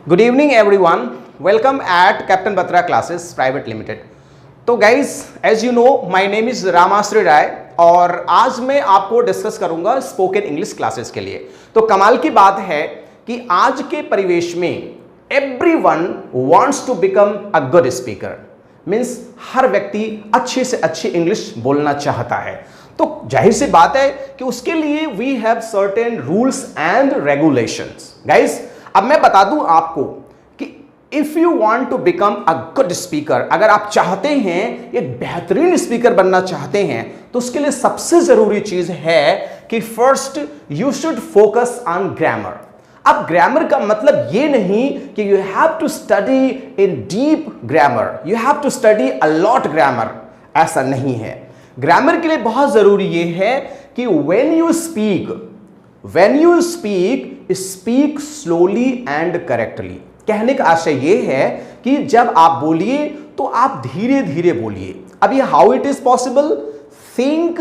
Good evening everyone, welcome at captain Batra classes private limited. तो guys as you know my name is Ramashree Rai और आज मैं आपको discuss करूंगा स्पोकन इंग्लिश क्लासेस के लिए। तो कमाल की बात है कि आज के परिवेश में everyone wants to become a good speaker, means हर व्यक्ति अच्छे से अच्छी इंग्लिश बोलना चाहता है। तो जाहिर सी बात है कि उसके लिए we have certain rules and regulations. Guys अब मैं बता दूं आपको कि if you want to become a good speaker, अगर आप चाहते हैं एक बेहतरीन स्पीकर बनना चाहते हैं, तो उसके लिए सबसे जरूरी चीज है कि first you should focus on grammar. अब ग्रामर का मतलब ये नहीं कि you have to study in deep grammar, you have to study a lot grammar, ऐसा नहीं है। ग्रामर के लिए बहुत जरूरी ये है कि when you speak speak slowly and correctly. कहने का आशय यह है कि जब आप बोलिए तो आप धीरे धीरे बोलिए। अब ये how it is possible? Think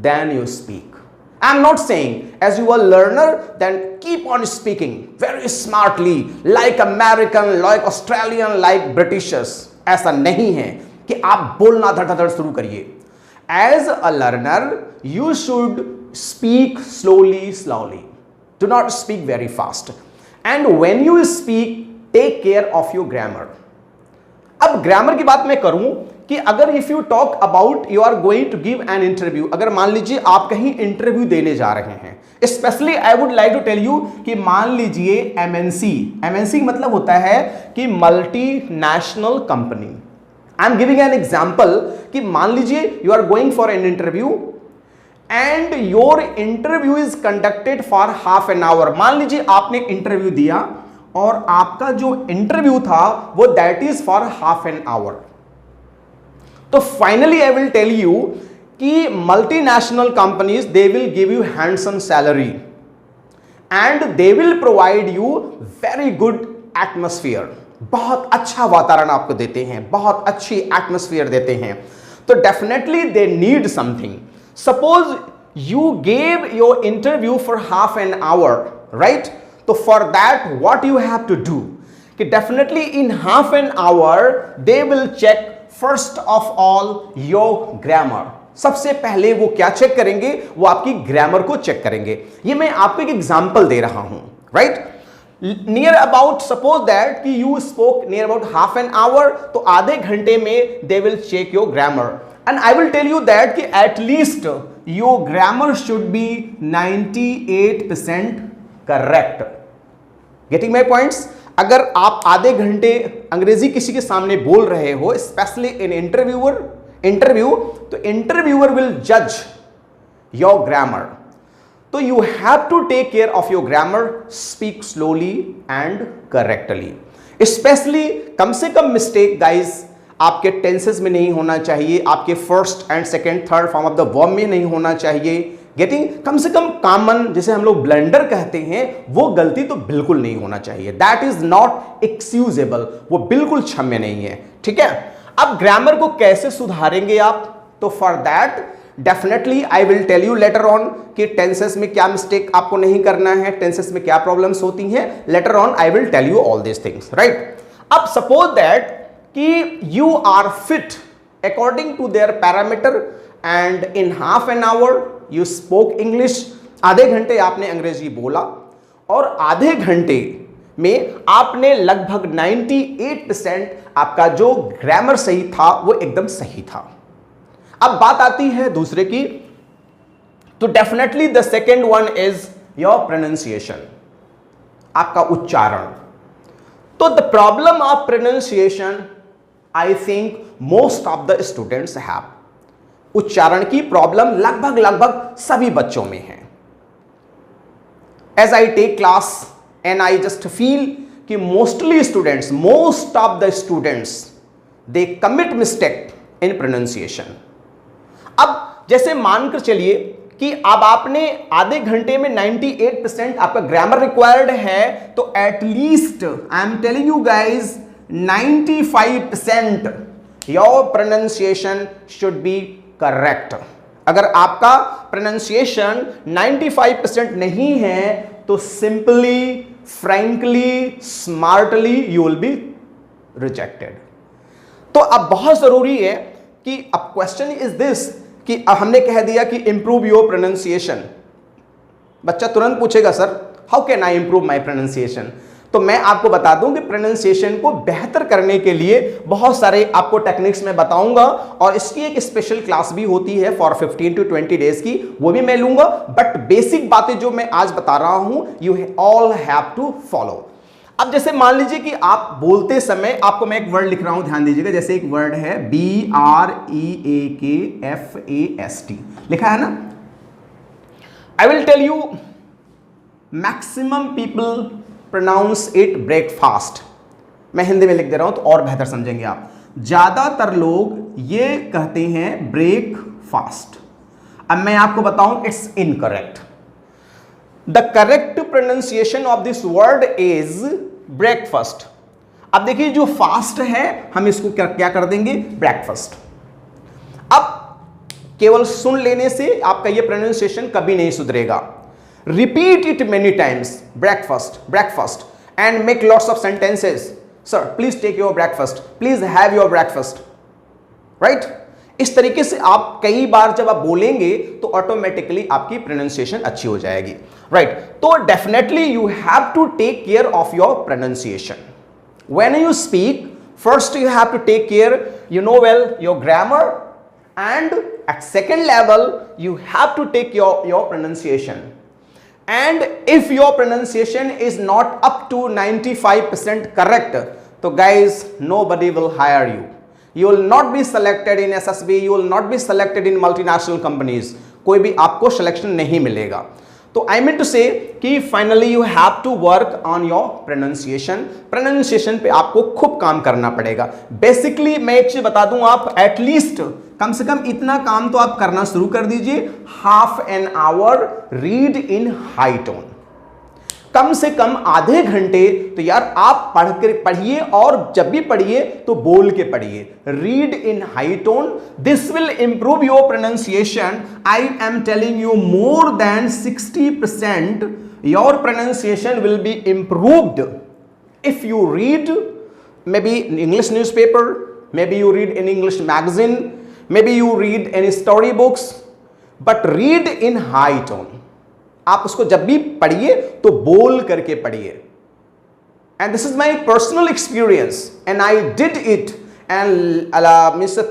then you speak. I am not saying as you are learner then keep on speaking very smartly like American, like Australian, like Britishers. ऐसा नहीं है कि आप बोलना धड़ाधड़ शुरू करिए। As a learner you should speak slowly. Do not speak very fast. And when you speak, take care of your grammar. अब ग्रामर की बात मैं करूं कि अगर if you talk about you are going to give an interview, अगर मान लीजिए आप कहीं इंटरव्यू देने जा रहे हैं, specially I would like to tell you कि मान लीजिए MNC मतलब होता है कि multi national company. I am giving an example कि मान लीजिए you are going for an interview and your interview is conducted for half an hour. मान लीजिए आपने इंटरव्यू दिया और आपका जो इंटरव्यू था वो that is for half an hour. तो finally I will tell you कि multinational companies they will give you handsome salary and they will provide you very good atmosphere. बहुत अच्छा वातावरण आपको देते हैं, बहुत अच्छी एटमॉस्फेयर देते हैं। तो definitely they need something. Suppose you gave your interview for half an hour, right? So for that what you have to do? कि definitely in half an hour they will check first of all your grammar. सबसे पहले वो क्या check करेंगे? वो आपकी grammar को check करेंगे। ये मैं आपको एक एग्जांपल दे रहा हूं, right? Near about suppose that कि you spoke near about half an hour, तो आधे घंटे में they will check your grammar and I will tell you that कि at least your grammar should be 98% correct. Getting my points? अगर आप आधे घंटे अंग्रेजी किसी के सामने बोल रहे हो, स्पेशली इन इंटरव्यू, तो इंटरव्यूअर विल जज योर ग्रामर। तो you have to take care of your grammar, speak slowly and correctly. Specially कम से कम मिस्टेक गाइज आपके टेंसेस में नहीं होना चाहिए, आपके first and second third form of the verb में नहीं होना चाहिए। गेटिंग? कम से कम कॉमन जिसे हम लोग ब्लंडर कहते हैं वो गलती तो बिल्कुल नहीं होना चाहिए। दैट इज नॉट एक्सक्यूजेबल, वो बिल्कुल क्षम्य नहीं है। ठीक है, अब ग्रामर को कैसे सुधारेंगे आप? तो for that definitely I will tell you later on कि टेंसेस में क्या मिस्टेक आपको नहीं करना है, टेंसेस में क्या प्रॉब्लम्स होती हैं। Later on I will tell you all this things, right? अब सपोज दैट कि you are fit according to their parameter and in half an hour you spoke English। आधे घंटे आपने अंग्रेजी बोला और आधे घंटे में आपने लगभग 98% आपका जो ग्रामर सही था वो एकदम सही था। अब बात आती है दूसरे की, तो definitely the second one is your pronunciation, आपका उच्चारण। तो the problem of pronunciation I think most of the students have। उच्चारण की प्रॉब्लम लगभग सभी बच्चों में है। As I take class and I just feel कि most of the students they commit mistake in pronunciation। अब जैसे मानकर चलिए कि अब आपने आधे घंटे में 98% आपका ग्रामर रिक्वायर्ड है, तो at least I am telling you guys 95% your pronunciation should be correct। अगर आपका pronunciation 95% नहीं है तो simply frankly, smartly, you will be rejected. तो अब बहुत जरूरी है कि अब क्वेश्चन इज दिस कि अब हमने कह दिया कि इंप्रूव योर प्रोनाउंसिएशन। बच्चा तुरंत पूछेगा sir how can I improve my pronunciation. तो मैं आपको बता दूं कि प्रोनाउंसिएशन को बेहतर करने के लिए बहुत सारे आपको टेक्निक्स मैं बताऊंगा और इसकी एक स्पेशल क्लास भी होती है फॉर 15 to 20 डेज की, वो भी मैं लूंगा। बट बेसिक बातें जो मैं आज बता रहा हूं you all have to follow. अब जैसे मान लीजिए कि आप बोलते समय, आपको मैं एक वर्ड लिख रहा हूं, ध्यान दीजिएगा। जैसे एक वर्ड है BREAKFAST, लिखा है ना। I will tell you maximum people pronounce it breakfast. मैं हिंदी में लिख दे रहा हूं तो और बेहतर समझेंगे आप। ज्यादातर लोग ये कहते हैं ब्रेकफास्ट। अब मैं आपको बताऊं it's incorrect. The correct pronunciation of this word is breakfast. अब देखिए जो फास्ट है हम इसको क्या कर देंगे, ब्रेकफास्ट। अब केवल सुन लेने से आपका ये प्रोनाउंसिएशन कभी नहीं सुधरेगा। Repeat it many times. Breakfast, breakfast, and make lots of sentences. Sir, please take your breakfast. Please have your breakfast. Right? इस तरीके से आप कई बार जब आप बोलेंगे तो ऑटोमेटिकली आपकी प्रोनाउंसिएशन अच्छी हो जाएगी। राइट? तो definitely you have to take care of your pronunciation. When you speak, first you have to take care, you know well, your grammar, and at second level you have to take your pronunciation. And if your pronunciation is not up to 95% correct, so guys, nobody will hire you. You will not be selected in SSB, you will not be selected in multinational companies. कोई भी आपको selection नहीं मिलेगा। तो I mean to say कि finally you have to work on your pronunciation. Pronunciation पे आपको खूब काम करना पड़ेगा। बेसिकली मैं एक चीज बता दूं, आप एटलीस्ट कम से कम इतना काम तो आप करना शुरू कर दीजिए, half an hour read in high tone. कम से कम आधे घंटे तो यार आप पढ़िए, और जब भी पढ़िए तो बोल के पढ़िए। Read in high tone, this will improve your pronunciation. I am telling you more than 60% your pronunciation will be improved if you read may be English newspaper, may be you read in English magazine, maybe you read any story books, but read in high tone. आप उसको जब भी पढ़िए तो बोल करके पढ़िए। And this is my personal experience, and I did it, and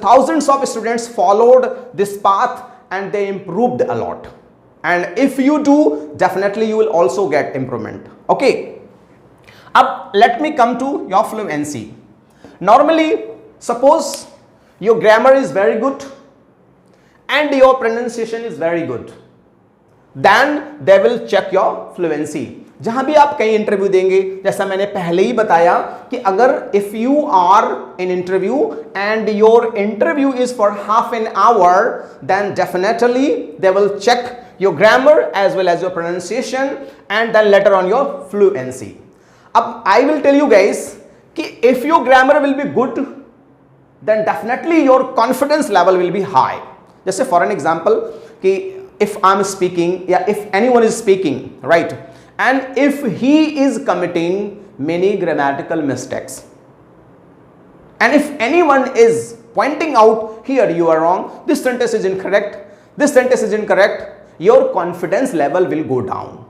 thousands of students followed this path and they improved a lot. And if you do, definitely you will also get improvement. Okay. अब let me come to your fluency. Normally, suppose your grammar is very good and your pronunciation is very good, then they will check your fluency. जहां भी आप कहीं interview देंगे, जैसा मैंने पहले ही बताया कि अगर if you are in interview and your interview is for half an hour, then definitely they will check your grammar as well as your pronunciation and then later on your fluency. अब I will tell you guys कि if your grammar will be good, then definitely your confidence level will be high. जैसे for an example कि if I'm speaking या if anyone is speaking, right, and if he is committing many grammatical mistakes, and if anyone is pointing out here you are wrong, this sentence is incorrect, this sentence is incorrect, your confidence level will go down.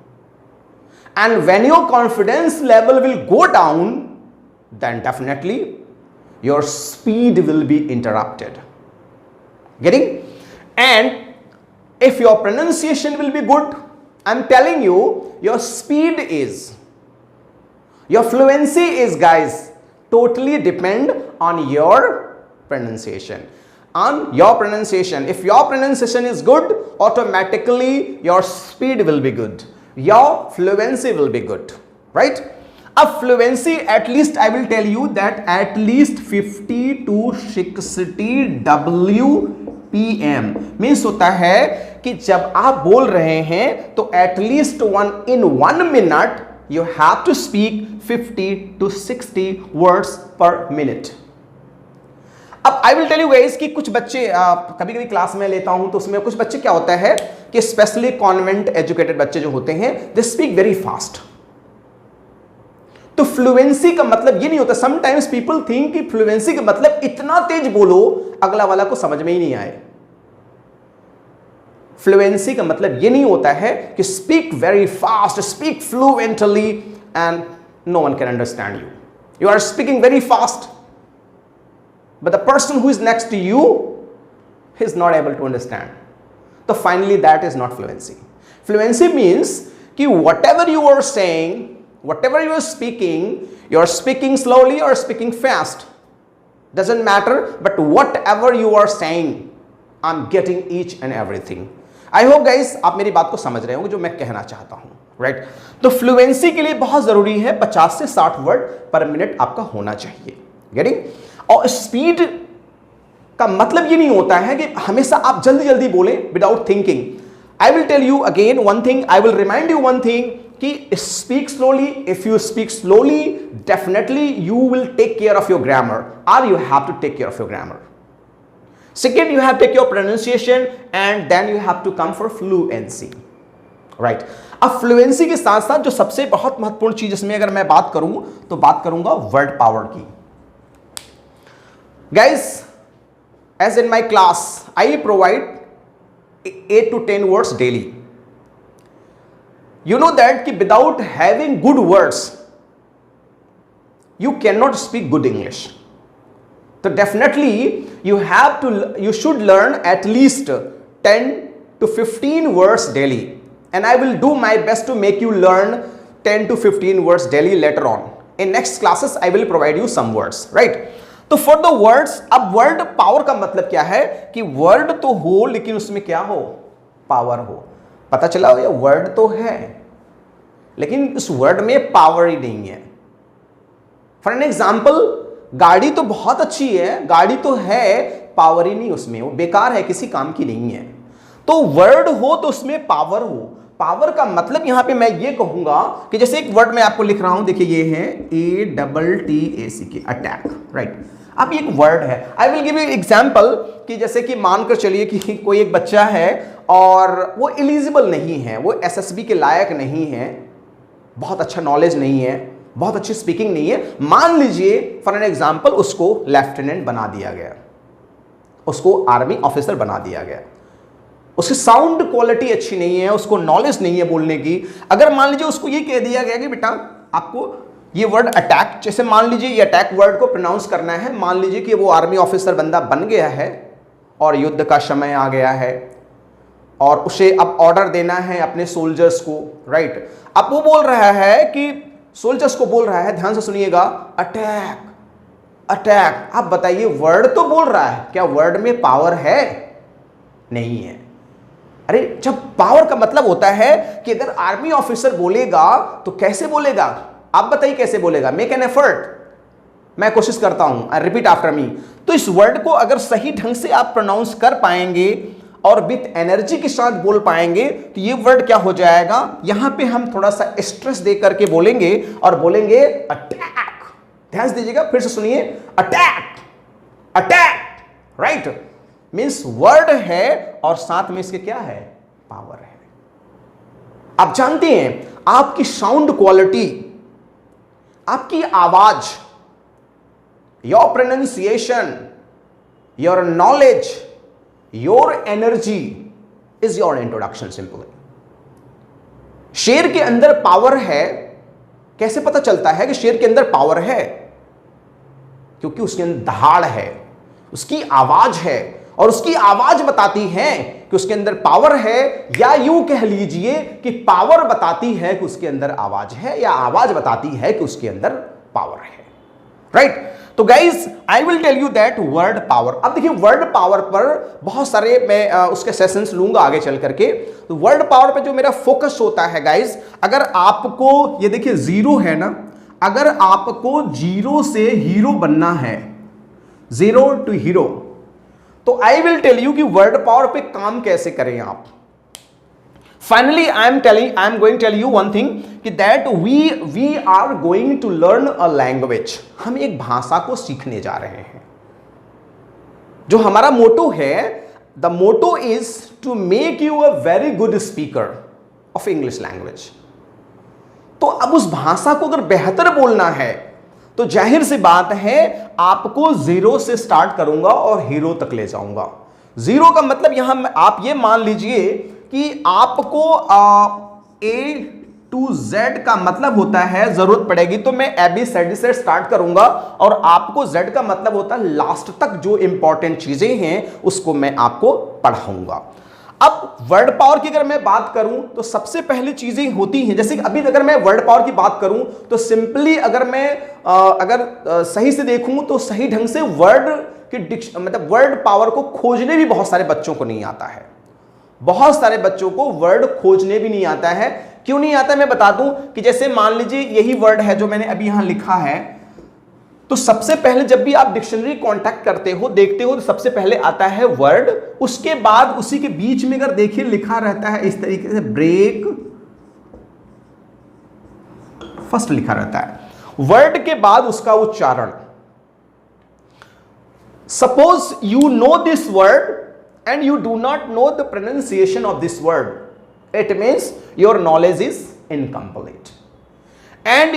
And when your confidence level will go down, then definitely your speed will be interrupted. Getting? And if your pronunciation will be good, I'm telling you, your speed is, your fluency is, guys, totally depend on your pronunciation. On your pronunciation. If your pronunciation is good, automatically your speed will be good. Your fluency will be good. Right? अब fluency at least I will tell you that at least 50 to 60 WPM means होता है कि जब आप बोल रहे हैं तो at least in 1 minute you have to speak 50 to 60 words per minute. अब I will tell you guys कि कुछ बच्चे कभी कभी क्लास में लेता हूं तो उसमें कुछ बच्चे क्या होता है कि स्पेशली कॉन्वेंट एजुकेटेड बच्चे जो होते हैं दे स्पीक वेरी फास्ट, तो फ्लुएंसी का मतलब ये नहीं होता, समटाइम्स पीपल थिंक कि फ्लुएंसी का मतलब इतना तेज बोलो अगला वाला को समझ में ही नहीं आए। फ्लुएंसी का मतलब ये नहीं होता है कि speak very fast, speak fluently and no one can understand you. You are speaking very fast but the person who is next to you is not able to understand. तो finally that is not fluency. Fluency means कि whatever you are saying, whatever you are speaking slowly or speaking fast, doesn't matter, but whatever you are saying, I'm getting each and everything. I hope guys आप मेरी बात को समझ रहे होंगे जो मैं कहना चाहता हूं, right? तो फ्लुएंसी के लिए बहुत जरूरी है 50 से 60 वर्ड पर मिनट आपका होना चाहिए, getting? और स्पीड का मतलब ये नहीं होता है कि हमेशा आप जल्दी जल्दी बोलें without thinking. I will tell you again one thing, I will remind you one thing कि speak slowly. If you speak slowly, definitely you will take care of your grammar, or you have to take care of your grammar. Second, you have to take your pronunciation, and then you have to come for fluency, right? अब fluency के साथ साथ जो सबसे बहुत महत्वपूर्ण चीज इसमें अगर मैं बात करूं तो बात करूंगा word power की। Guys, as in my class, I provide 8 to 10 words daily. You know that कि without having good words, you cannot speak good English. So definitely you should learn at least 10 to 15 words daily. And I will do my best to make you learn 10 to 15 words daily later on. In next classes, I will provide you some words, right? तो for the words, अब word power का मतलब क्या है कि word तो हो लेकिन उसमें क्या हो, पावर हो। पता चला हो, ये वर्ड तो है लेकिन उस वर्ड में पावर ही नहीं है। फॉर एन एग्जाम्पल, गाड़ी तो बहुत अच्छी है, गाड़ी तो है, पावर ही नहीं उसमें, वो बेकार है, किसी काम की नहीं है। तो वर्ड हो तो उसमें पावर हो। पावर का मतलब यहां पे मैं ये कहूंगा कि जैसे एक वर्ड मैं आपको लिख रहा हूं, देखिए ये है ATTAC, अटैक, राइट। अब ये एक वर्ड है। आई विल गिव यू एग्जांपल कि जैसे कि मानकर चलिए कि कोई एक बच्चा है और वो एलिजिबल नहीं है, वो SSB के लायक नहीं है, बहुत अच्छा नॉलेज नहीं है, बहुत अच्छी स्पीकिंग नहीं है। मान लीजिए फॉर एन एग्जांपल उसको लेफ्टिनेंट बना दिया गया, उसको आर्मी ऑफिसर बना दिया गया, उसकी साउंड क्वालिटी अच्छी नहीं है, उसको नॉलेज नहीं है बोलने की। अगर मान लीजिए उसको ये कह दिया गया कि बेटा आपको ये वर्ड अटैक, जैसे मान लीजिए ये अटैक वर्ड को प्रोनाउंस करना है, मान लीजिए कि वो आर्मी ऑफिसर बंदा बन गया है और युद्ध का समय आ गया है और उसे अब ऑर्डर देना है अपने सोल्जर्स को, राइट। अब वो बोल रहा है कि सोल्जर्स को बोल रहा है, ध्यान से सुनिएगा, अटैक अटैक। आप बताइए, वर्ड तो बोल रहा है, क्या वर्ड में पावर है? नहीं है। अरे जब पावर का मतलब होता है कि अगर आर्मी ऑफिसर बोलेगा तो कैसे बोलेगा, आप बताइए कैसे बोलेगा? मेक एन एफर्ट, मैं कोशिश करता हूं, रिपीट आफ्टर मी। तो इस वर्ड को अगर सही ढंग से आप प्रोनाउंस कर पाएंगे और विथ एनर्जी के साथ बोल पाएंगे तो ये वर्ड क्या हो जाएगा, यहां पे हम थोड़ा सा स्ट्रेस दे करके बोलेंगे और बोलेंगे अटैक। ध्यान दीजिएगा, फिर से सुनिए, attack attack, right. Means word है और साथ में इसके क्या है, पावर है। आप जानते हैं आपकी साउंड क्वालिटी, आपकी आवाज, your pronunciation, your knowledge, your energy is your introduction. Simply शेर के अंदर पावर है। कैसे पता चलता है कि शेर के अंदर पावर है? क्योंकि उसके अंदर दहाड़ है, उसकी आवाज है, और उसकी आवाज बताती है कि उसके अंदर पावर है, या यूं कह लीजिए कि पावर बताती है कि उसके अंदर आवाज है, या आवाज बताती है कि उसके अंदर पावर है, राइट। तो guys I will tell you that word power. अब देखिए वर्ड पावर पर बहुत सारे मैं उसके सेशंस लूंगा आगे चल करके। तो वर्ड पावर पे जो मेरा फोकस होता है गाइज, अगर आपको ये देखिए जीरो है ना, अगर आपको जीरो से हीरो बनना है, जीरो टू हीरो, तो आई विल टेल यू कि वर्ड पावर पे काम कैसे करें आप। Finally I am going tell you one thing कि that we are going to learn a language. हम एक भाषा को सीखने जा रहे हैं। जो हमारा मोटो है, the motto is to make you a very good speaker of English language. तो तो अब उस भाषा को अगर बेहतर बोलना है तो जाहिर सी बात है आपको जीरो से स्टार्ट करूंगा और हीरो तक ले जाऊंगा। जीरो का मतलब यहां आप ये मान लीजिए कि आपको ए टू जेड का मतलब होता है, जरूरत पड़ेगी तो मैं ABCD से स्टार्ट करूंगा और आपको जेड का मतलब होता है लास्ट तक जो इंपॉर्टेंट चीजें हैं उसको मैं आपको पढ़ाऊंगा। अब वर्ड पावर की अगर मैं बात करूं तो सबसे पहली चीजें होती हैं, जैसे अभी अगर मैं वर्ड पावर की बात करूं तो सिंपली अगर मैं सही से देखूं तो सही ढंग से वर्ड की मतलब वर्ड पावर को खोजने भी बहुत सारे बच्चों को नहीं आता है। बहुत सारे बच्चों को वर्ड खोजने भी नहीं आता है। क्यों नहीं आता मैं बता दूं कि जैसे मान लीजिए यही वर्ड है जो मैंने अभी यहां लिखा है, तो सबसे पहले जब भी आप डिक्शनरी कांटेक्ट करते हो देखते हो तो सबसे पहले आता है वर्ड, उसके बाद उसी के बीच में अगर देखिए लिखा रहता है इस तरीके से ब्रेक फर्स्ट लिखा रहता है, वर्ड के बाद उसका उच्चारण। Suppose you know this word and you do not know the pronunciation of this word, it means your knowledge is incomplete. And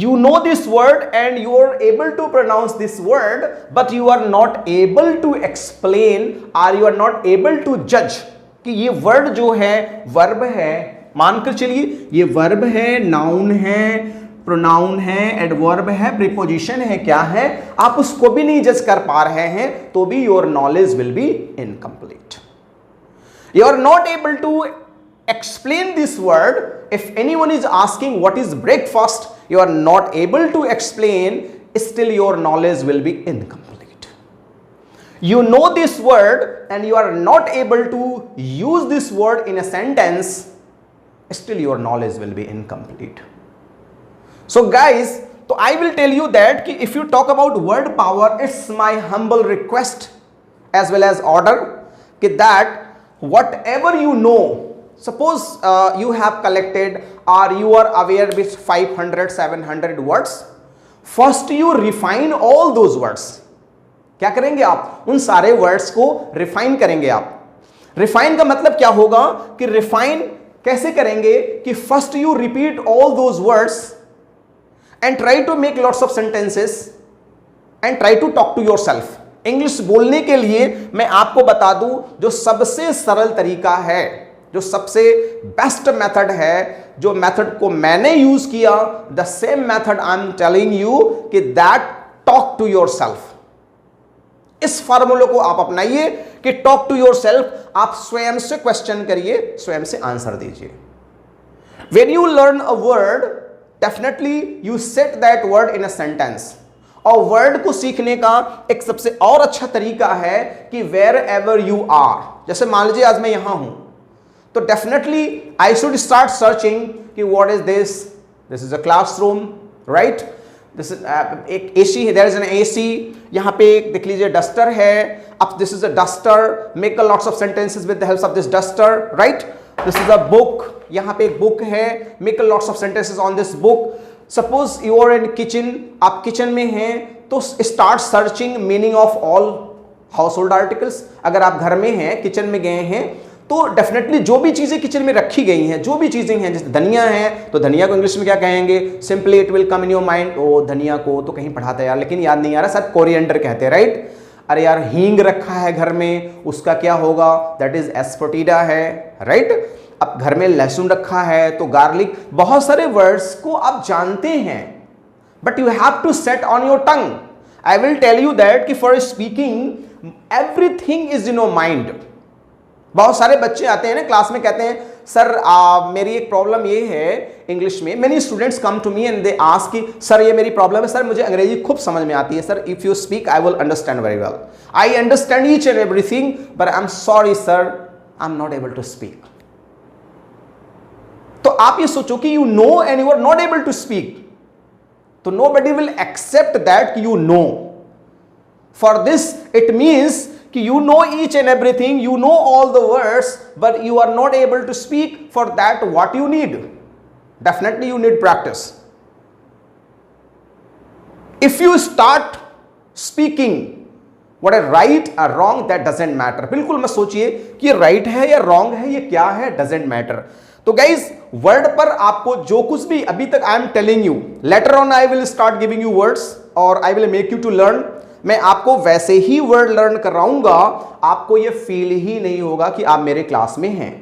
you know this word and you are able to pronounce this word but you are not able to explain or you are not able to judge कि ये word जो है verb है, मानकर चलिए ये verb है, noun है, प्रोनाउन है, एडवर्ब है, प्रीपोजिशन है, क्या है, आप उसको भी नहीं जज कर पा रहे हैं तो भी your knowledge will be incomplete. You are not able to explain this word. If anyone is asking what is breakfast, you are not able to explain, still your knowledge will be incomplete. You know this word and you are not able to use this word in a sentence, still your knowledge will be incomplete. So guys, so I will tell you that if you talk about word power, it's my humble request as well as order that whatever you know, suppose you have collected or you are aware with 500 700 words, first you refine all those words. क्या करेंगे आप? उन सारे words को refine करेंगे आप। Refine का मतलब क्या होगा कि रिफाइन कैसे करेंगे कि first you repeat all those words and try to make lots of sentences and try to talk to yourself. English बोलने के लिए मैं आपको बता दूं जो सबसे सरल तरीका है, जो सबसे बेस्ट मेथड है, जो मेथड को मैंने यूज किया, the same method I am telling you कि दैट टॉक टू योरसेल्फ। इस फॉर्मूले को आप अपनाइए कि टॉक टू योरसेल्फ, आप स्वयं से क्वेश्चन करिए, स्वयं से आंसर दीजिए। When you learn a word, definitely you set that word in a sentence. और वर्ड को सीखने का एक सबसे और अच्छा तरीका है कि वेयर एवर यू आर, जैसे मान लीजिए आज मैं यहां हूं तो definitely I should start searching कि what is this, this is a classroom, right, this is एक एसी है, देयर इज एन एसी, यहां पे एक देख लीजिए डस्टर है, अब this is a duster, make a lots of sentences with the help of this duster, right, this is a book, यहां पे एक बुक है, make a lots of sentences on this book. Suppose you are in kitchen, आप kitchen में हैं तो start searching meaning of all house hold articles. अगर आप घर में हैं, किचन में गए हैं तो डेफिनेटली जो भी चीजें किचन में रखी गई हैं, जो भी चीजें हैं, जैसे धनिया है तो धनिया को इंग्लिश में क्या कहेंगे, simply it will come in your mind. ओ धनिया को तो कहीं पढ़ा था यार, लेकिन याद नहीं आ रहा, शायद कोरिएंडर कहते हैं, राइट। अरे यार हींग रखा है घर में, उसका क्या होगा, दैट इज एस्पर्टिडा है, राइट। अब घर में लहसुन रखा है तो गार्लिक। बहुत सारे वर्ड्स को आप जानते हैं but you have to set on your tongue. I will tell you that कि for speaking everything is in your mind. बहुत सारे बच्चे आते हैं ना क्लास में, कहते हैं सर मेरी एक प्रॉब्लम ये है इंग्लिश में। Many students come to me and they ask कि सर ये मेरी प्रॉब्लम है, सर मुझे अंग्रेजी खूब समझ में आती है, sir if you speak I will understand very well, I understand each and everything but I am sorry sir I am not able to speak. तो आप ये सोचो कि you know and you are not able to speak, तो nobody will accept that you know. For this it means कि you know each and everything, you know all the words, but you are not able to speak. For that, what you need? Definitely you need practice. If you start speaking what is right or wrong, that doesn't matter. बिल्कुल मत सोचिए कि right है या wrong है, ये क्या है, doesn't matter. तो गाइज वर्ड पर आपको जो कुछ भी अभी तक I am telling you, later on I will start giving you words और I will make you to learn. मैं आपको वैसे ही वर्ड लर्न कराऊंगा, आपको यह फील ही नहीं होगा कि आप मेरे क्लास में हैं।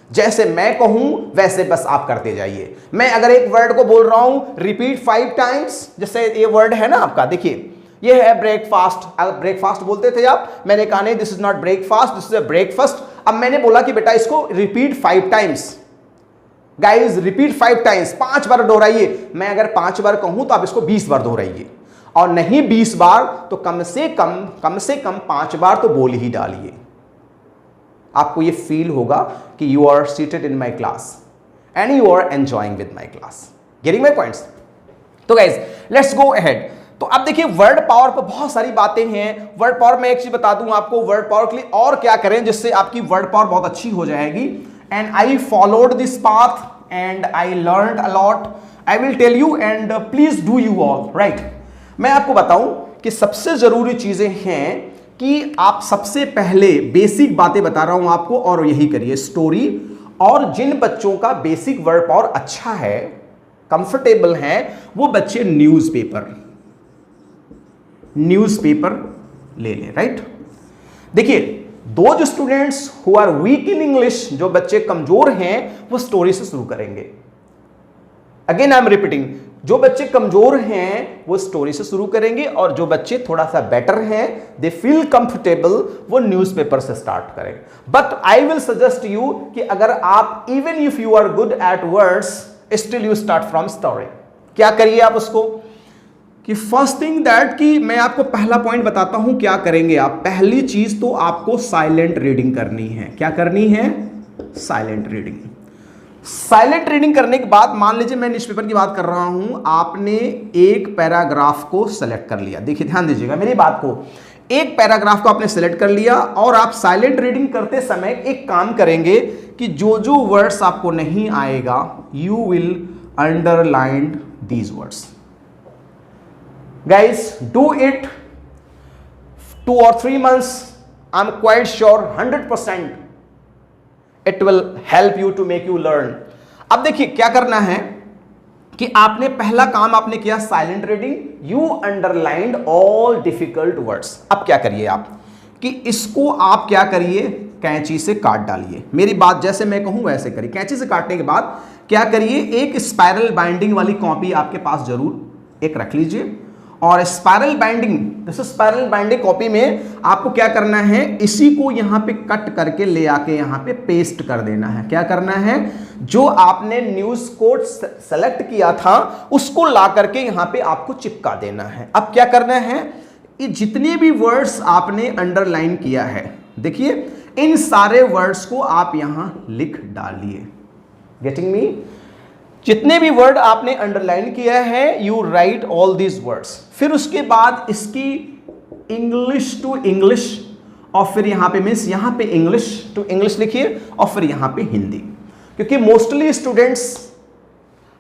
जैसे मैं कहूं वैसे बस आप करते जाइए। मैं अगर एक वर्ड को बोल रहा हूं रिपीट 5 टाइम्स, जैसे ये वर्ड है ना आपका, देखिए ये है ब्रेकफास्ट। अगर ब्रेकफास्ट बोलते थे आप, मैंने कहा नहीं this is not breakfast, this is a breakfast. अब मैंने बोला कि बेटा इसको repeat 5 times, guys repeat 5 times, 5 बार दोहराइए। मैं अगर 5 बार कहूं तो आप इसको 20 बार दोहराइए, और नहीं 20 बार तो कम से कम 5 बार तो बोल ही डालिए। आपको ये फील होगा कि you are seated in my class and you are enjoying with my class. Getting my points? तो गाइज लेट्स गो अहेड। तो अब देखिए वर्ड पावर पर बहुत सारी बातें हैं। वर्ड पावर में एक चीज बता दूं आपको, वर्ड पावर के लिए और क्या करें जिससे आपकी वर्ड पावर बहुत अच्छी हो जाएगी। And I followed this path and I learned a lot. I will tell you and please do you all, right. मैं आपको बताऊं कि सबसे जरूरी चीजें हैं कि आप सबसे पहले बेसिक बातें बता रहा हूं आपको, और यही करिए स्टोरी। और जिन बच्चों का बेसिक वर्ड पावर अच्छा है, कंफर्टेबल है, वो बच्चे न्यूज़पेपर ले लें, राइट। देखिए दो students who are weak in English, जो बच्चे कमजोर हैं, वो स्टोरी से शुरू करेंगे। अगेन आई एम रिपीटिंग, जो बच्चे कमजोर हैं वो स्टोरी से शुरू करेंगे, और जो बच्चे थोड़ा सा बेटर हैं, दे फील कंफर्टेबल, वो न्यूज़पेपर से स्टार्ट करें। But I will suggest you कि अगर आप even if you are good at words, still you start from story. क्या करिए आप उसको कि फर्स्ट थिंग दैट, कि मैं आपको पहला पॉइंट बताता हूं क्या करेंगे आप। पहली चीज तो आपको साइलेंट रीडिंग करनी है। क्या करनी है? Silent reading. साइलेंट रीडिंग करने के बाद, मान लीजिए मैं न्यूज़पेपर की बात कर रहा हूं, आपने एक पैराग्राफ को सेलेक्ट कर लिया। देखिए ध्यान दीजिएगा मेरी बात को, एक पैराग्राफ को आपने सेलेक्ट कर लिया, और आप साइलेंट रीडिंग करते समय एक काम करेंगे कि जो जो वर्ड्स आपको नहीं आएगा, you will underline these words. Guys, do it 2 or 3 months. I'm quite sure 100% it will help you to make you learn. अब देखिए क्या करना है कि आपने पहला काम आपने किया silent reading, you underlined all difficult words. अब क्या करिए आप कि इसको आप क्या करिए, कैंची से काट डालिए। मेरी बात जैसे मैं कहूं वैसे करिए। कैंची से काटने के बाद क्या करिए, एक स्पाइरल बाइंडिंग वाली कॉपी आपके पास जरूर एक रख लीजिए, और spiral binding, this spiral binding copy में आपको क्या करना है, इसी को यहां पे कट करके ले आके यहां पे पेस्ट कर देना है। क्या करना है, जो आपने न्यूज कोड सेलेक्ट किया था उसको ला करके यहां पे आपको चिपका देना है। अब क्या करना है, ये जितने भी वर्ड्स आपने अंडरलाइन किया है, देखिए इन सारे वर्ड्स को आप यहां लिख डालिए। Getting me? जितने भी वर्ड आपने अंडरलाइन किया है, you right all these words. फिर उसके बाद इसकी इंग्लिश टू इंग्लिश, और फिर यहां पे मीन्स यहां पे इंग्लिश टू इंग्लिश लिखिए, और फिर यहां पे हिंदी। क्योंकि mostly students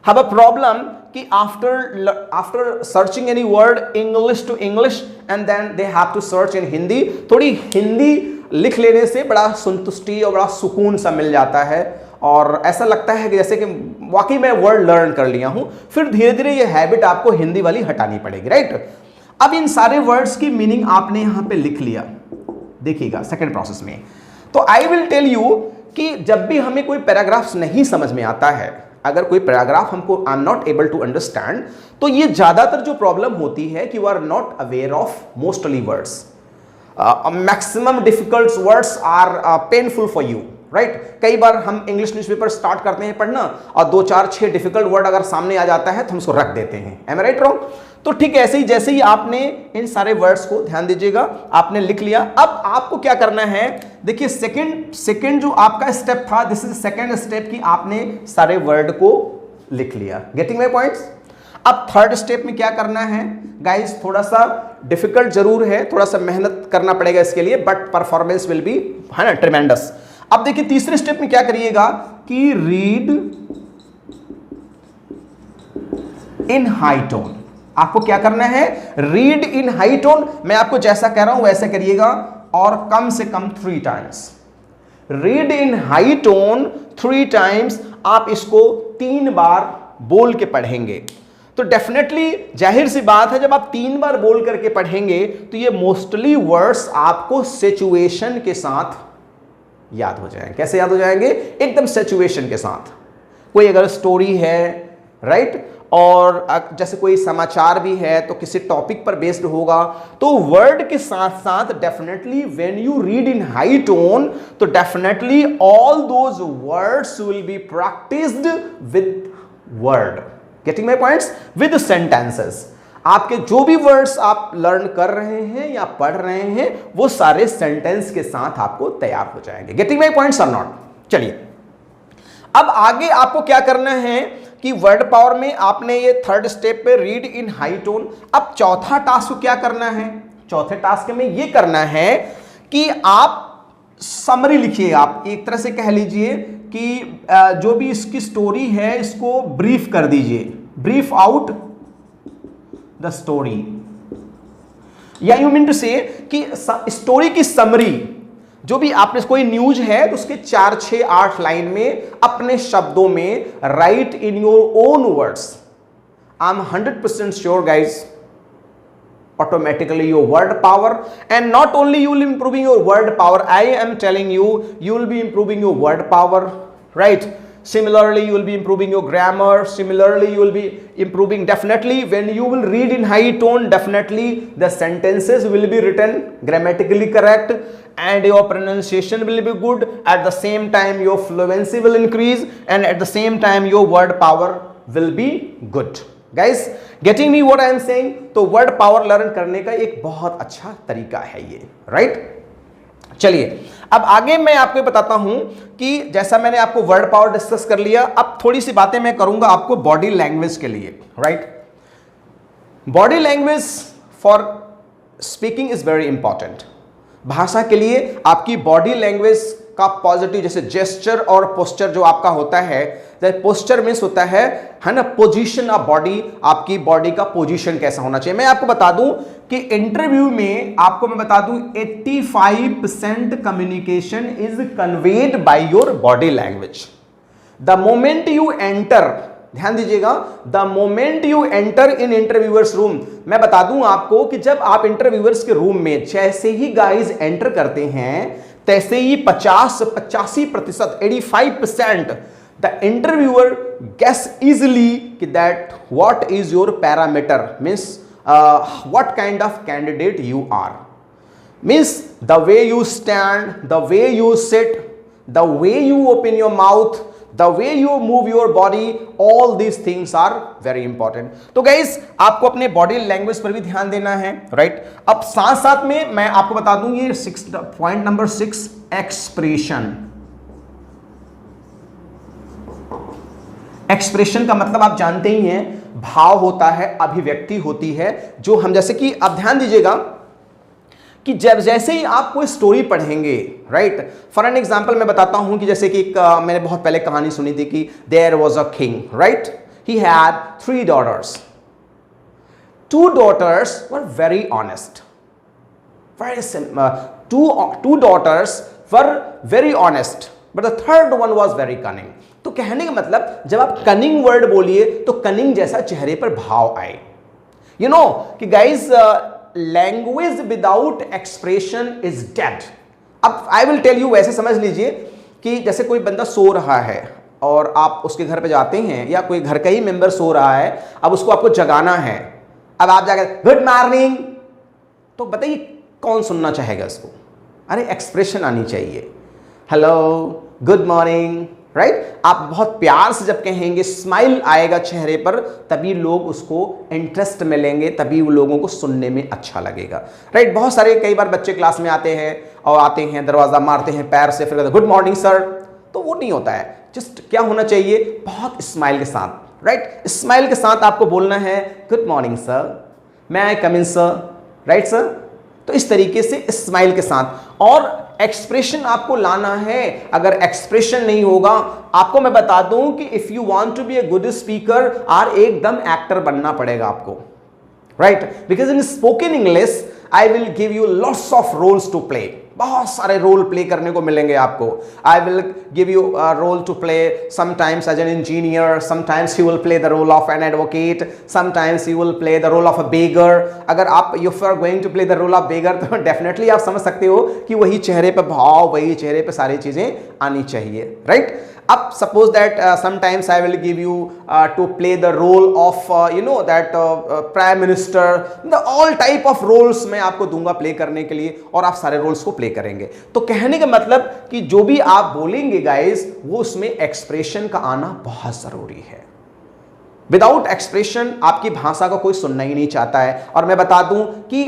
have a problem कि after searching any word English to English and then they have to search in Hindi, थोड़ी हिंदी लिख लेने से बड़ा संतुष्टि और बड़ा सुकून सा मिल जाता है, और ऐसा लगता है कि जैसे कि वाकई मैं वर्ड लर्न कर लिया हूं। फिर धीरे धीरे ये हैबिट आपको हिंदी वाली हटानी पड़ेगी, राइट। अब इन सारे वर्ड्स की मीनिंग आपने यहां पे लिख लिया, देखिएगा सेकंड प्रोसेस में। तो आई विल टेल यू कि जब भी हमें कोई पैराग्राफ्स नहीं समझ में आता है, अगर कोई पैराग्राफ हमको I am not able to understand, तो ये ज्यादातर जो प्रॉब्लम होती है कि you are not aware of mostly words. Maximum difficult words are painful for you, right. कई बार हम इंग्लिश न्यूज़पेपर स्टार्ट करते हैं पढ़ना, और 2 4 6 डिफिकल्ट वर्ड अगर सामने आ जाता है तो हम उसको रख देते हैं। एम आई राइट रॉन्ग? तो ठीक ऐसे ही, जैसे ही आपने इन सारे वर्ड्स को, ध्यान दीजिएगा, आपने लिख लिया। अब आपको क्या करना है, देखिए सेकंड जो आपका स्टेप था, दिस इज सेकंड स्टेप की आपने सारे वर्ड को लिख लिया। Getting my points? अब थर्ड स्टेप में क्या करना है गाइस, थोड़ा सा डिफिकल्ट जरूर है, थोड़ा सा मेहनत करना पड़ेगा इसके लिए, बट परफॉर्मेंस विल बी, है ना, ट्रेमेंडस। अब देखिए तीसरे स्टेप में क्या करिएगा कि रीड इन हाई टोन। आपको क्या करना है, रीड इन हाई टोन। मैं आपको जैसा कह रहा हूं वैसे करिएगा, और कम से कम 3 times. Read in high tone 3 times. आप इसको 3 बार बोल के पढ़ेंगे तो डेफिनेटली जाहिर सी बात है, जब आप 3 बार बोल करके पढ़ेंगे तो ये मोस्टली वर्ड्स आपको सिचुएशन के साथ याद हो जाएंगे। कैसे याद हो जाएंगे? एकदम सिचुएशन के साथ। कोई अगर स्टोरी है, राइट, और जैसे कोई समाचार भी है तो किसी टॉपिक पर बेस्ड होगा, तो वर्ड के साथ साथ definitely when you read in high tone तो definitely all those words will be practised with word, getting my points, with sentences. आपके जो भी वर्ड्स आप लर्न कर रहे हैं या पढ़ रहे हैं वो सारे सेंटेंस के साथ आपको तैयार हो जाएंगे। गेटिंग माय पॉइंट्स और नॉट? चलिए अब आगे आपको क्या करना है कि वर्ड पावर में आपने ये 3rd स्टेप पे रीड इन हाई टोन। अब चौथा टास्क क्या करना है? चौथे टास्क में ये करना है कि आप समरी लिखिए। आप एक तरह से कह लीजिए कि जो भी इसकी स्टोरी है इसको ब्रीफ कर दीजिए, ब्रीफ आउट द स्टोरी, या यू मीन टू से कि स्टोरी की समरी, जो भी आपने कोई न्यूज है तो उसके 4, 6, 8 लाइन में अपने शब्दों में right in your own words. I am 100% sure guys, automatically your word power, and not only you will improving your word power, I am telling you, you will be improving your word power, right? Similarly you will be improving your grammar, similarly you will be improving, definitely when you will read in high tone, definitely the sentences will be written grammatically correct and your pronunciation will be good. At the same time your fluency will increase and at the same time your word power will be good. Guys, getting me what I am saying? तो word power learn करने का एक बहुत अच्छा तरीका है ये, right? चलिए अब आगे मैं आपको बताता हूं कि जैसा मैंने आपको वर्ड पावर डिस्कस कर लिया, अब थोड़ी सी बातें मैं करूंगा आपको बॉडी लैंग्वेज के लिए, right? Body language for speaking is very important. भाषा के लिए आपकी बॉडी लैंग्वेज का पॉजिटिव, जैसे जेस्चर और पोस्चर जो आपका होता है, पोस्चर मीन्स होता है ना पोजीशन ऑफ बॉडी, आपकी बॉडी का पोजीशन कैसा होना चाहिए। मैं आपको बता दूं कि इंटरव्यू में आपको मैं बता दूं 85% communication is conveyed by your body language. The moment you enter, ध्यान दीजिएगा, the moment you enter in interviewers room, मैं बता दूं आपको कि जब आप इंटरव्यूअर्स के रूम में जैसे ही गाइज एंटर करते हैं तैसे ही 85%, 85% the interviewer guess easily that what is your parameter, means what kind of candidate you are, means the way you stand, the way you sit, the way you open your mouth, the way you move your body, all these things are very important. तो guys आपको अपने body language पर भी ध्यान देना है, right? अब साथ साथ में मैं आपको बता दूं ये पॉइंट नंबर 6, एक्सप्रेशन। एक्सप्रेशन का मतलब आप जानते ही हैं, भाव होता है, अभिव्यक्ति होती है, जो हम जैसे कि अब ध्यान दीजिएगा कि जब जैसे ही आप कोई स्टोरी पढ़ेंगे, राइट? फॉर एन एग्जांपल मैं बताता हूं कि जैसे कि मैंने बहुत पहले कहानी सुनी थी कि there was a king, right? He had 3 daughters. 2 daughters were very honest, very simple. Two daughters were very honest, but the 3rd one was very cunning. तो कहने का मतलब जब आप कनिंग वर्ड बोलिए तो कनिंग जैसा चेहरे पर भाव आए। यू नो कि guys language without expression is dead. अब आई विल टेल यू, वैसे समझ लीजिए कि जैसे कोई बंदा सो रहा है और आप उसके घर पे जाते हैं, या कोई घर का ही मेंबर सो रहा है, अब उसको आपको जगाना है, अब आप जाकर गुड मॉर्निंग, तो बताइए कौन सुनना चाहेगा इसको? अरे एक्सप्रेशन आनी चाहिए, हेलो गुड मॉर्निंग, राइट? आप बहुत प्यार से जब कहेंगे, स्माइल आएगा चेहरे पर, तभी लोग उसको इंटरेस्ट में लेंगे, तभी वो लोगों को सुनने में अच्छा लगेगा, राइट? बहुत सारे कई बार बच्चे क्लास में आते हैं और आते हैं दरवाजा मारते हैं पैर से, फिर गुड मॉर्निंग सर, तो वो नहीं होता है। जस्ट क्या होना चाहिए, बहुत स्माइल के साथ, राइट? स्माइल के साथ आपको बोलना है गुड मॉर्निंग सर, मै आई कम इन सर, राइट सर? तो इस तरीके से स्माइल के साथ, और एक्सप्रेशन आपको लाना है। अगर एक्सप्रेशन नहीं होगा, आपको मैं बता दूं कि if you want to be a good speaker और एकदम एक्टर बनना पड़ेगा आपको, right? Because in spoken English I will give you lots of roles to play, बहुत सारे रोल प्ले करने को मिलेंगे आपको। I will give you role to play sometimes as an engineer, sometimes you will play the role of an advocate, sometimes you will play the role of a beggar. अगर आप if you are going to play the role of beggar तो definitely आप समझ सकते हो कि वही चेहरे पे भाव, वही चेहरे पे सारी चीजें आनी चाहिए, राइट? अब suppose that sometimes I will give you to play the role of that prime minister, the all type of roles मैं आपको दूंगा प्ले करने के लिए और आप सारे रोल्स को प्ले करेंगे। तो कहने का मतलब कि जो भी आप बोलेंगे गाइस वो उसमें एक्सप्रेशन का आना बहुत जरूरी है। विदाउट एक्सप्रेशन आपकी भाषा को कोई सुनना ही नहीं चाहता है। और मैं बता दूं कि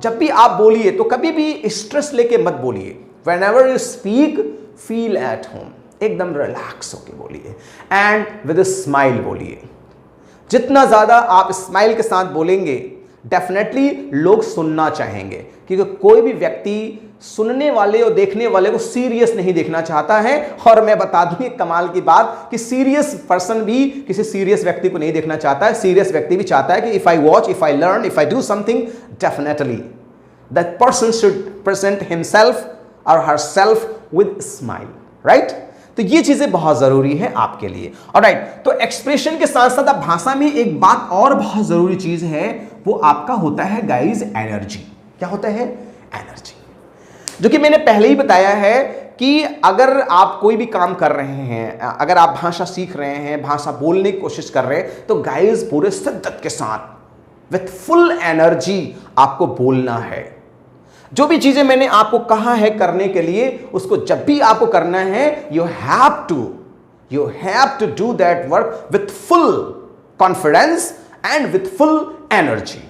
जब भी आप बोलिए तो कभी भी स्ट्रेस लेके मत बोलिए। Whenever you speak, feel at home, एकदम रिलैक्स होके बोलिए एंड विद स्माइल बोलिए। जितना ज्यादा आप स्माइल के साथ बोलेंगे डेफिनेटली लोग सुनना चाहेंगे, क्योंकि कोई भी व्यक्ति सुनने वाले और देखने वाले को सीरियस नहीं देखना चाहता है। और मैं बता दूं एक कमाल की बात कि सीरियस पर्सन भी किसी सीरियस व्यक्ति को नहीं देखना चाहता है। सीरियस व्यक्ति भी चाहता है कि if I watch, if I learn, if I do something, definitely that person should present himself और हरसेल्फ विद स्माइल, राइट? तो ये चीजें बहुत जरूरी है आपके लिए। ऑलराइट, तो एक्सप्रेशन के साथ साथ अब भाषा में एक बात और बहुत जरूरी चीज है, वो आपका होता है गाइस एनर्जी। क्या होता है? एनर्जी। जो कि मैंने पहले ही बताया है कि अगर आप कोई भी काम कर रहे हैं, अगर आप भाषा सीख रहे हैं, भाषा बोलने की कोशिश कर रहे हैं, तो गाइस पूरे शिद्दत के साथ विथ फुल एनर्जी आपको बोलना है। जो भी चीजें मैंने आपको कहा है करने के लिए, उसको जब भी आपको करना है, you have to do that work with full confidence and with full energy.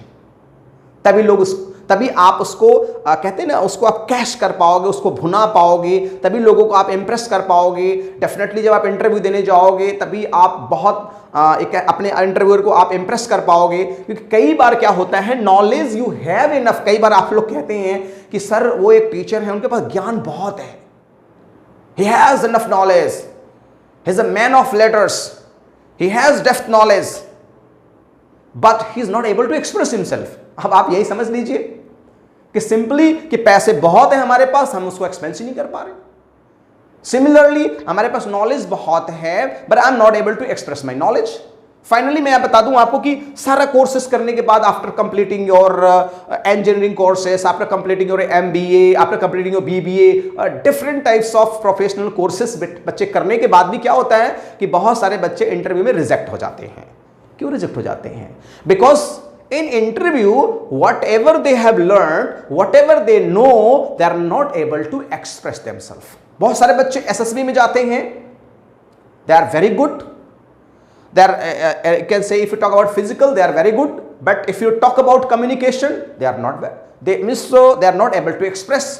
तभी आप उसको कहते हैं ना, उसको आप कैश कर पाओगे, उसको भुना पाओगे, तभी लोगों को आप इंप्रेस कर पाओगे। डेफिनेटली जब आप इंटरव्यू देने जाओगे तभी आप बहुत अपने इंटरव्यूअर को आप इंप्रेस कर पाओगे। क्योंकि कई बार क्या होता है, नॉलेज यू हैव इनफ। कई बार आप लोग कहते हैं कि सर वो एक टीचर है, उनके पास ज्ञान बहुत है, he has enough knowledge, he is a man of letters, he has depth knowledge, but he is not able to express himself. अब आप यही समझ लीजिए कि सिंपली कि पैसे बहुत है हमारे पास, हम उसको एक्सपेंस ही नहीं कर पा रहे। सिमिलरली हमारे पास नॉलेज बहुत है, but I am not able to express my knowledge. Finally मैं बता दूं आपको कि सारा कोर्सेस करने के बाद, after completing your engineering courses, after completing your MBA, after completing your BBA, different types of professional courses बच्चे करने के बाद भी क्या होता है कि बहुत सारे बच्चे इंटरव्यू में रिजेक्ट हो जाते हैं। क्यों रिजेक्ट हो जाते हैं? Because in interview whatever they have learned, whatever they know, they are not able to express themselves. बहुत सारे बच्चे SSB में जाते हैं, they are very good, they are you can say if you talk about physical they are very good, but if you talk about communication they are not well, they are not able to express.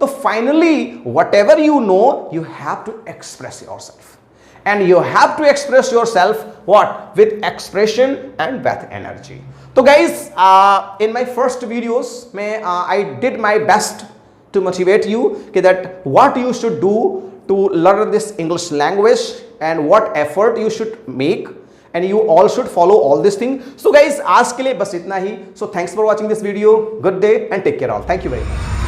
So finally whatever you know you have to express yourself, and you have to express yourself what? With expression and with energy. So guys, in my first videos I did my best to motivate you that what you should do to learn this English language and what effort you should make, and you all should follow all these things. So guys, आज के लिए बस इतना ही. So thanks for watching this video. Good day and take care all. Thank you very much.